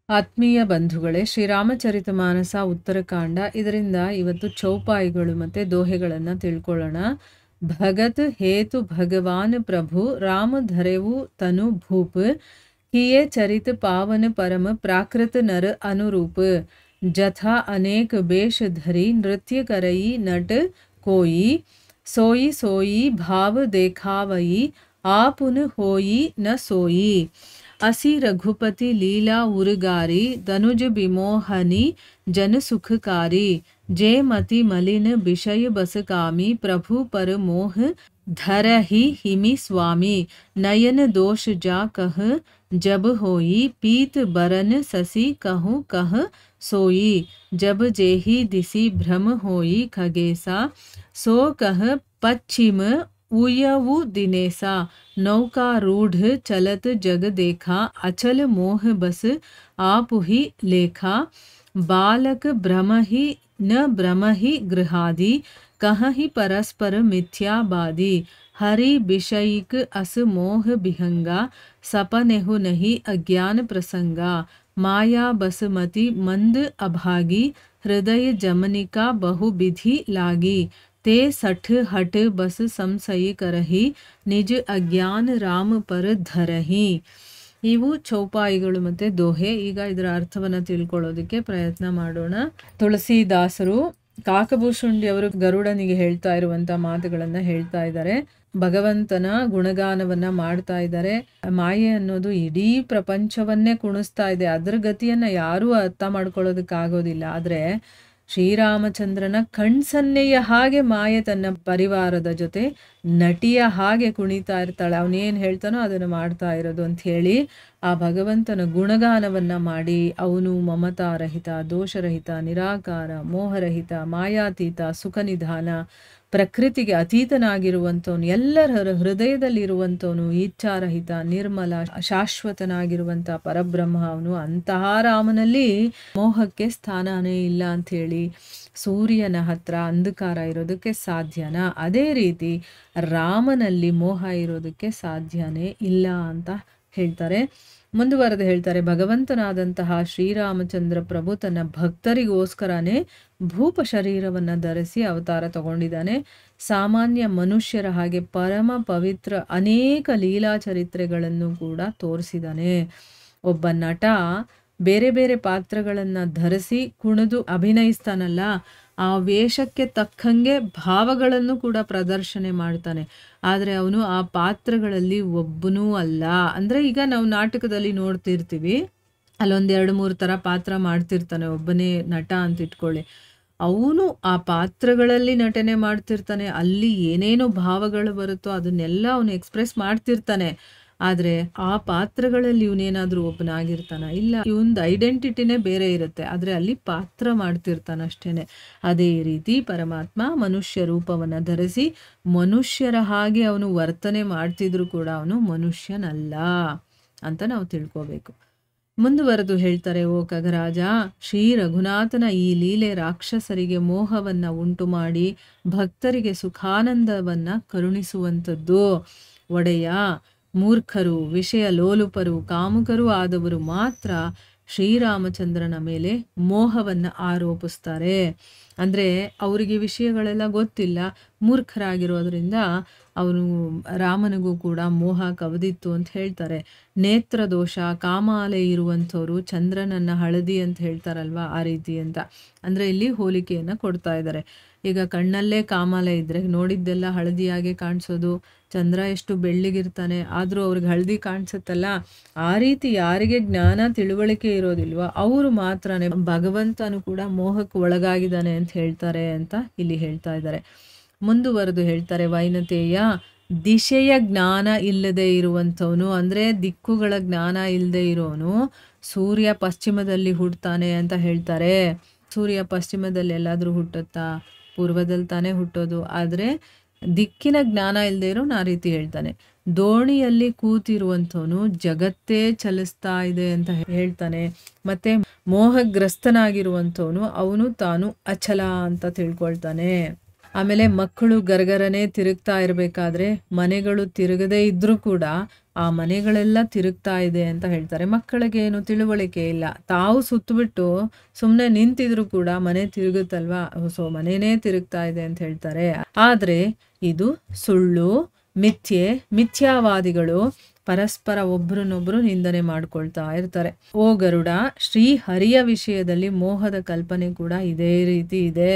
ಆತ್ಮೀಯ ಬಂಧುಗಳೇ, ಶ್ರೀರಾಮಚರಿತಮಾನಸ ಉತ್ತರಕಾಂಡ. ಇದರಿಂದ ಇವತ್ತು ಚೌಪಾಯಿಗಳು ಮತ್ತು ದೋಹೆಗಳನ್ನು ತಿಳ್ಕೊಳ್ಳೋಣ. ಭಗತ್ ಹೇತು ಭಗವಾನ್ ಪ್ರಭು ರಾಮ ಧರೆವು ತನು ಭೂಪ್ किए चरित पावन परम प्राकृत नर अनुरूप जथा अनेक बेश धरी नृत्य करई नट कोई सोई सोई भाव देखावई आपुन होई न सोई असी रघुपति लीला उर्गारी तनुज विमोहनी जन सुखकारी जे मति मलिन विषय बसकामी प्रभु पर मोह धरहि हिमि स्वामी नयन दोष जा कह जब होई पीत बरन ससी कहूँ कह सोई जब जेहि दिसी भ्रम होई खगेसा सो कह पश्चिम उयवु दिनेसा नौकारूढ़ चलत जग देखा अचल मोह बस आपुहि लेखा बालक भ्रमहि न भ्रमहि गृहादि कहहि परस्पर मिथ्याबादी हरि विषयिक अस मोह बिहंगा सपनेहु नहीं अज्ञान प्रसंगा माया बसमति मंद अभागी हृदय जमनिका बहु विधि लागी ते सठ हट बस संशय करही निज अज्ञान राम पर धरही. ಇವು ಚೌಪಾಯಿಗಳು ಮತ್ತು ದೋಹೆ. ಈಗ ಇದರ ಅರ್ಥವನ್ನು ತಿಳ್ಕೊಳ್ಳೋದಕ್ಕೆ ಪ್ರಯತ್ನ ಮಾಡೋಣ. ತುಳಸಿದಾಸರು ಕಾಕಭೂಷುಂಡಿ ಅವರು ಗರುಡನಿಗೆ ಹೇಳ್ತಾ ಇರುವಂಥ ಮಾತುಗಳನ್ನು ಹೇಳ್ತಾ ಇದ್ದಾರೆ. ಭಗವಂತನ ಗುಣಗಾನವನ್ನ ಮಾಡ್ತಾ ಇದ್ದಾರೆ. ಮಾಯೆ ಅನ್ನೋದು ಇಡೀ ಪ್ರಪಂಚವನ್ನೇ ಕುಣಿಸ್ತಾ ಇದೆ. ಅದರ ಗತಿಯನ್ನ ಯಾರೂ ಅರ್ಥ ಮಾಡ್ಕೊಳ್ಳೋದಕ್ಕಾಗೋದಿಲ್ಲ. ಆದರೆ ಶ್ರೀರಾಮಚಂದ್ರನ ಕಣ್ಸನ್ನೆಯ ಹಾಗೆ ಮಾಯೆ ತನ್ನ ಪರಿವಾರದ ಜೊತೆ ನಟಿಯ ಹಾಗೆ ಕುಣಿತಾ ಇರ್ತಾಳೆ. ಅವನೇನು ಹೇಳ್ತಾನೋ ಅದನ್ನು ಮಾಡ್ತಾ ಇರೋದು ಅಂತ ಹೇಳಿ ಆ ಭಗವಂತನ ಗುಣಗಾನವನ್ನ ಮಾಡಿ ಅವನು ಮಮತಾರಹಿತ, ದೋಷರಹಿತ, ನಿರಾಕಾರ, ಮೋಹರಹಿತ, ಮಾಯಾತೀತ, ಸುಖನಿಧಾನ, ಪ್ರಕೃತಿಗೆ ಅತೀತನಾಗಿರುವಂಥವನು, ಎಲ್ಲರ ಹೃದಯದಲ್ಲಿರುವಂಥವನು, ಇಚ್ಛಾರಹಿತ, ನಿರ್ಮಲ, ಶಾಶ್ವತನಾಗಿರುವಂಥ ಪರಬ್ರಹ್ಮ ಅವನು. ಅಂತಹ ರಾಮನಲ್ಲಿ ಮೋಹಕ್ಕೆ ಸ್ಥಾನನೇ ಇಲ್ಲ ಅಂಥೇಳಿ ಸೂರ್ಯನ ಹತ್ರ ಅಂಧಕಾರ ಇರೋದಕ್ಕೆ ಸಾಧ್ಯನಾ? ಅದೇ ರೀತಿ ರಾಮನಲ್ಲಿ ಮೋಹ ಇರೋದಕ್ಕೆ ಸಾಧ್ಯನೇ ಇಲ್ಲ ಅಂತ ಹೇಳ್ತಾರೆ. ಮುಂದುವರೆದು ಹೇಳ್ತಾರೆ, ಭಗವಂತನಾದಂತಹ ಶ್ರೀರಾಮಚಂದ್ರ ಪ್ರಭು ತನ್ನ ಭಕ್ತರಿಗೋಸ್ಕರನೇ ಭೂಪ ಶರೀರವನ್ನು ಧರಿಸಿ ಅವತಾರ ತಗೊಂಡಿದ್ದಾನೆ. ಸಾಮಾನ್ಯ ಮನುಷ್ಯರ ಹಾಗೆ ಪರಮ ಪವಿತ್ರ ಅನೇಕ ಲೀಲಾ ಚರಿತ್ರೆಗಳನ್ನು ಕೂಡ ತೋರಿಸಿದ್ದಾನೆ. ಒಬ್ಬ ನಟ ಬೇರೆ ಬೇರೆ ಪಾತ್ರಗಳನ್ನು ಧರಿಸಿ ಕುಣಿದು ಅಭಿನಯಿಸ್ತಾನಲ್ಲ, ಆ ವೇಷಕ್ಕೆ ತಕ್ಕಂಗೆ ಭಾವಗಳನ್ನು ಕೂಡ ಪ್ರದರ್ಶನೆ ಮಾಡ್ತಾನೆ. ಆದರೆ ಅವನು ಆ ಪಾತ್ರಗಳಲ್ಲಿ ಒಬ್ಬನೂ ಅಲ್ಲ. ಅಂದರೆ ಈಗ ನಾವು ನಾಟಕದಲ್ಲಿ ನೋಡ್ತಿರ್ತೀವಿ, ಅಲ್ಲೊಂದು 2-3 ಥರ ಪಾತ್ರ ಮಾಡ್ತಿರ್ತಾನೆ ಒಬ್ಬನೇ ನಟ ಅಂತ ಇಟ್ಕೊಳ್ಳಿ. ಅವನು ಆ ಪಾತ್ರಗಳಲ್ಲಿ ನಟನೆ ಮಾಡ್ತಿರ್ತಾನೆ. ಅಲ್ಲಿ ಏನೇನೋ ಭಾವಗಳು ಬರುತ್ತೋ ಅದನ್ನೆಲ್ಲ ಅವನು ಎಕ್ಸ್ಪ್ರೆಸ್ ಮಾಡ್ತಿರ್ತಾನೆ. ಆದರೆ ಆ ಪಾತ್ರಗಳಲ್ಲಿ ಇವನೇನಾದರೂ ಒಬ್ಬನಾಗಿರ್ತಾನ? ಇಲ್ಲ, ಇವನದು ಐಡೆಂಟಿಟಿನೇ ಬೇರೆ ಇರುತ್ತೆ. ಆದರೆ ಅಲ್ಲಿ ಪಾತ್ರ ಮಾಡ್ತಿರ್ತಾನೆ ಅಷ್ಟೇನೆ. ಅದೇ ರೀತಿ ಪರಮಾತ್ಮ ಮನುಷ್ಯ ರೂಪವನ್ನು ಧರಿಸಿ ಮನುಷ್ಯರ ಹಾಗೆ ಅವನು ವರ್ತನೆ ಮಾಡ್ತಿದ್ರು ಕೂಡ ಅವನು ಮನುಷ್ಯನಲ್ಲ ಅಂತ ನಾವು ತಿಳ್ಕೋಬೇಕು. ಮುಂದುವರೆದು ಹೇಳ್ತಾರೆ, ಓ ಖಗರಾಜ, ಶ್ರೀ ರಘುನಾಥನ ಈ ಲೀಲೆ ರಾಕ್ಷಸರಿಗೆ ಮೋಹವನ್ನ ಉಂಟು ಮಾಡಿ ಭಕ್ತರಿಗೆ ಸುಖಾನಂದವನ್ನ ಕರುಣಿಸುವಂಥದ್ದು. ಒಡೆಯ, ಮೂರ್ಖರು, ವಿಷಯ ಲೋಲುಪರು, ಕಾಮುಕರು ಆದವರು ಮಾತ್ರ ಶ್ರೀರಾಮಚಂದ್ರನ ಮೇಲೆ ಮೋಹವನ್ನು ಆರೋಪಿಸ್ತಾರೆ. ಅಂದರೆ ಅವರಿಗೆ ವಿಷಯಗಳೆಲ್ಲ ಗೊತ್ತಿಲ್ಲ, ಮೂರ್ಖರಾಗಿರೋದ್ರಿಂದ ಅವನು ರಾಮನಿಗೂ ಕೂಡ ಮೋಹ ಕವದಿತ್ತು ಅಂತ ಹೇಳ್ತಾರೆ. ನೇತ್ರ ದೋಷ, ಕಾಮಾಲೆ ಇರುವಂಥವ್ರು ಚಂದ್ರನನ್ನು ಹಳದಿ ಅಂತ ಹೇಳ್ತಾರಲ್ವ, ಆ ರೀತಿ ಅಂತ. ಅಂದರೆ ಇಲ್ಲಿ ಹೋಲಿಕೆಯನ್ನು ಕೊಡ್ತಾ ಇದ್ದಾರೆ. ಈಗ ಕಣ್ಣಲ್ಲೇ ಕಾಮಾಲೆ ಇದ್ದರೆ ನೋಡಿದ್ದೆಲ್ಲ ಹಳದಿಯಾಗೆ ಕಾಣಿಸೋದು. ಚಂದ್ರ ಎಷ್ಟು ಬೆಳ್ಳಿಗಿರ್ತಾನೆ ಆದರೂ ಅವ್ರಿಗೆ ಹಳದಿ ಕಾಣಿಸುತ್ತಲ್ಲ, ಆ ರೀತಿ ಯಾರಿಗೆ ಜ್ಞಾನ ತಿಳುವಳಿಕೆ ಇರೋದಿಲ್ವ ಅವರು ಮಾತ್ರನೇ ಭಗವಂತನು ಕೂಡ ಮೋಹಕ್ಕೆ ಒಳಗಾಗಿದ್ದಾನೆ ಅಂತ ಹೇಳ್ತಾರೆ ಅಂತ ಇಲ್ಲಿ ಹೇಳ್ತಾ ಇದ್ದಾರೆ. ಮುಂದುವರೆದು ಹೇಳ್ತಾರೆ, ವೈನತೇಯ, ದಿಶೆಯ ಜ್ಞಾನ ಇಲ್ಲದೆ ಇರುವಂಥವನು, ಅಂದರೆ ದಿಕ್ಕುಗಳ ಜ್ಞಾನ ಇಲ್ಲದೆ ಇರೋನು ಸೂರ್ಯ ಪಶ್ಚಿಮದಲ್ಲಿ ಹುಟ್ಟುತ್ತಾನೆ ಅಂತ ಹೇಳ್ತಾರೆ. ಸೂರ್ಯ ಪಶ್ಚಿಮದಲ್ಲಿ ಎಲ್ಲಾದರೂ ಹುಟ್ಟುತ್ತಾ? ಪೂರ್ವದಲ್ಲಿ ತಾನೇ ಹುಟ್ಟೋದು. ಆದರೆ ದಿಕ್ಕಿನ ಜ್ಞಾನ ಇಲ್ಲದೆ ಇರೋನು ಆ ರೀತಿ ಹೇಳ್ತಾನೆ. ದೋಣಿಯಲ್ಲಿ ಕೂತಿರುವಂಥವನು ಜಗತ್ತೇ ಚಲಿಸ್ತಾ ಇದೆ ಅಂತ ಹೇಳ್ತಾನೆ. ಮತ್ತೆ ಮೋಹಗ್ರಸ್ತನಾಗಿರುವಂಥವನು ಅವನು ತಾನು ಅಚಲ ಅಂತ ತಿಳ್ಕೊಳ್ತಾನೆ. ಆಮೇಲೆ ಮಕ್ಕಳು ಗರಗರನೆ ತಿರುಗ್ತಾ ಇರಬೇಕಾದ್ರೆ ಮನೆಗಳು ತಿರುಗದೇ ಇದ್ರೂ ಕೂಡ ಆ ಮನೆಗಳೆಲ್ಲ ತಿರುಗ್ತಾ ಇದೆ ಅಂತ ಹೇಳ್ತಾರೆ. ಮಕ್ಕಳಿಗೆ ಏನು ತಿಳುವಳಿಕೆ ಇಲ್ಲ, ತಾವು ಸುತ್ತಬಿಟ್ಟು ಸುಮ್ಮನೆ ನಿಂತಿದ್ರು ಕೂಡ ಮನೆ ತಿರುಗುತ್ತಲ್ವಾ, ಸೊ ಮನೆನೇ ತಿರುಗ್ತಾ ಇದೆ ಅಂತ ಹೇಳ್ತಾರೆ. ಆದ್ರೆ ಇದು ಸುಳ್ಳು, ಮಿಥ್ಯಾವಾದಿಗಳು ಪರಸ್ಪರ ಒಬ್ರನ್ನೊಬ್ರು ನಿಂದನೆ ಮಾಡ್ಕೊಳ್ತಾ ಇರ್ತಾರೆ. ಓ ಗರುಡ, ಶ್ರೀ ಹರಿಯ ವಿಷಯದಲ್ಲಿ ಮೋಹದ ಕಲ್ಪನೆ ಕೂಡ ಇದೇ ರೀತಿ ಇದೆ.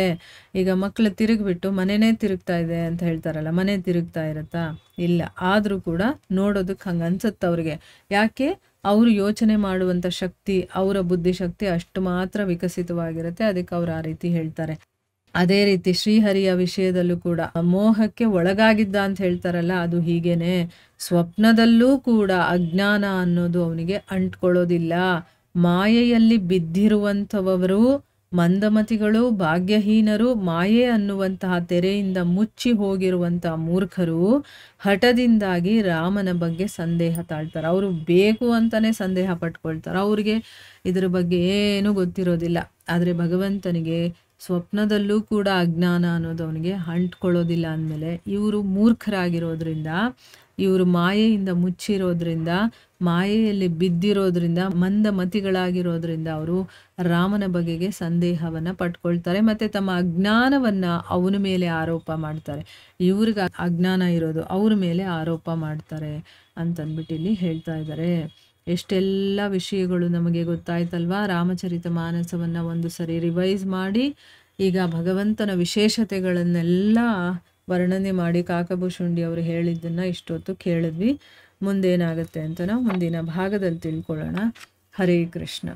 ಈಗ ಮಕ್ಕಳು ತಿರುಗ್ಬಿಟ್ಟು ಮನೆನೇ ತಿರುಗ್ತಾ ಇದೆ ಅಂತ ಹೇಳ್ತಾರಲ್ಲ, ಮನೆ ತಿರುಗ್ತಾ ಇರತ್ತಾ? ಇಲ್ಲ. ಆದ್ರೂ ಕೂಡ ನೋಡೋದಕ್ಕೆ ಹಂಗ ಅನ್ಸುತ್ತೆ ಅವ್ರಿಗೆ. ಯಾಕೆ? ಅವರು ಯೋಚನೆ ಮಾಡುವಂತ ಶಕ್ತಿ, ಅವರ ಬುದ್ಧಿಶಕ್ತಿ ಅಷ್ಟು ಮಾತ್ರ ವಿಕಸಿತವಾಗಿರುತ್ತೆ, ಅದಕ್ಕೆ ಅವ್ರು ಆ ರೀತಿ ಹೇಳ್ತಾರೆ. ಅದೇ ರೀತಿ ಶ್ರೀಹರಿಯ ವಿಷಯದಲ್ಲೂ ಕೂಡ ಮೋಹಕ್ಕೆ ಒಳಗಾಗಿದ್ದ ಅಂತ ಹೇಳ್ತಾರಲ್ಲ, ಅದು ಹೀಗೇನೆ. ಸ್ವಪ್ನದಲ್ಲೂ ಕೂಡ ಅಜ್ಞಾನ ಅನ್ನೋದು ಅವನಿಗೆ ಅಂಟ್ಕೊಳ್ಳೋದಿಲ್ಲ. ಮಾಯೆಯಲ್ಲಿ ಬಿದ್ದಿರುವಂಥವರು ಮಂದಮತಿಗಳು, ಭಾಗ್ಯಹೀನರು, ಮಾಯೆ ಅನ್ನುವಂತಹ ತೆರೆಯಿಂದ ಮುಚ್ಚಿ ಹೋಗಿರುವಂತಹ ಮೂರ್ಖರು ಹಠದಿಂದಾಗಿ ರಾಮನ ಬಗ್ಗೆ ಸಂದೇಹ ತಾಳ್ತಾರೆ. ಅವರು ಬೇಕು ಅಂತಾನೆ ಸಂದೇಹ ಪಟ್ಕೊಳ್ತಾರೆ. ಅವ್ರಿಗೆ ಇದ್ರ ಬಗ್ಗೆ ಏನೂ ಗೊತ್ತಿರೋದಿಲ್ಲ. ಆದರೆ ಭಗವಂತನಿಗೆ ಸ್ವಪ್ನದಲ್ಲೂ ಕೂಡ ಅಜ್ಞಾನ ಅನ್ನೋದು ಅವನಿಗೆ ಅಂಟ್ಕೊಳ್ಳೋದಿಲ್ಲ. ಅಂದಮೇಲೆ ಇವರು ಮೂರ್ಖರಾಗಿರೋದ್ರಿಂದ, ಇವರು ಮಾಯೆಯಿಂದ ಮುಚ್ಚಿರೋದ್ರಿಂದ, ಮಾಯೆಯಲ್ಲಿ ಬಿದ್ದಿರೋದ್ರಿಂದ, ಮಂದಮತಿಗಳಾಗಿರೋದ್ರಿಂದ ಅವರು ರಾಮನ ಬಗೆಗೆ ಸಂದೇಹವನ್ನು ಪಟ್ಕೊಳ್ತಾರೆ. ಮತ್ತು ತಮ್ಮ ಅಜ್ಞಾನವನ್ನು ಅವನ ಮೇಲೆ ಆರೋಪ ಮಾಡ್ತಾರೆ. ಇವ್ರಿಗೆ ಅಜ್ಞಾನ ಇರೋದು ಅವ್ರ ಮೇಲೆ ಆರೋಪ ಮಾಡ್ತಾರೆ ಅಂತಂದ್ಬಿಟ್ಟು ಇಲ್ಲಿ ಹೇಳ್ತಾ ಇದ್ದಾರೆ. ಎಷ್ಟೆಲ್ಲ ವಿಷಯಗಳು ನಮಗೆ ಗೊತ್ತಾಯ್ತಲ್ವಾ? ರಾಮಚರಿತ ಮಾನಸವನ್ನು ಒಂದು ಸರಿ ರಿವೈಸ್ ಮಾಡಿ ಈಗ ಭಗವಂತನ ವಿಶೇಷತೆಗಳನ್ನೆಲ್ಲ ವರ್ಣನೆ ಮಾಡಿ ಕಾಕಭೂಷುಂಡಿ ಅವರು ಹೇಳಿದ್ದನ್ನು ಇಷ್ಟೊತ್ತು ಕೇಳಿದ್ವಿ. ಮುಂದೇನಾಗುತ್ತೆ ಅಂತ ನಾವು ಮುಂದಿನ ಭಾಗದಲ್ಲಿ ತಿಳ್ಕೊಳ್ಳೋಣ. ಹರೇ ಕೃಷ್ಣ.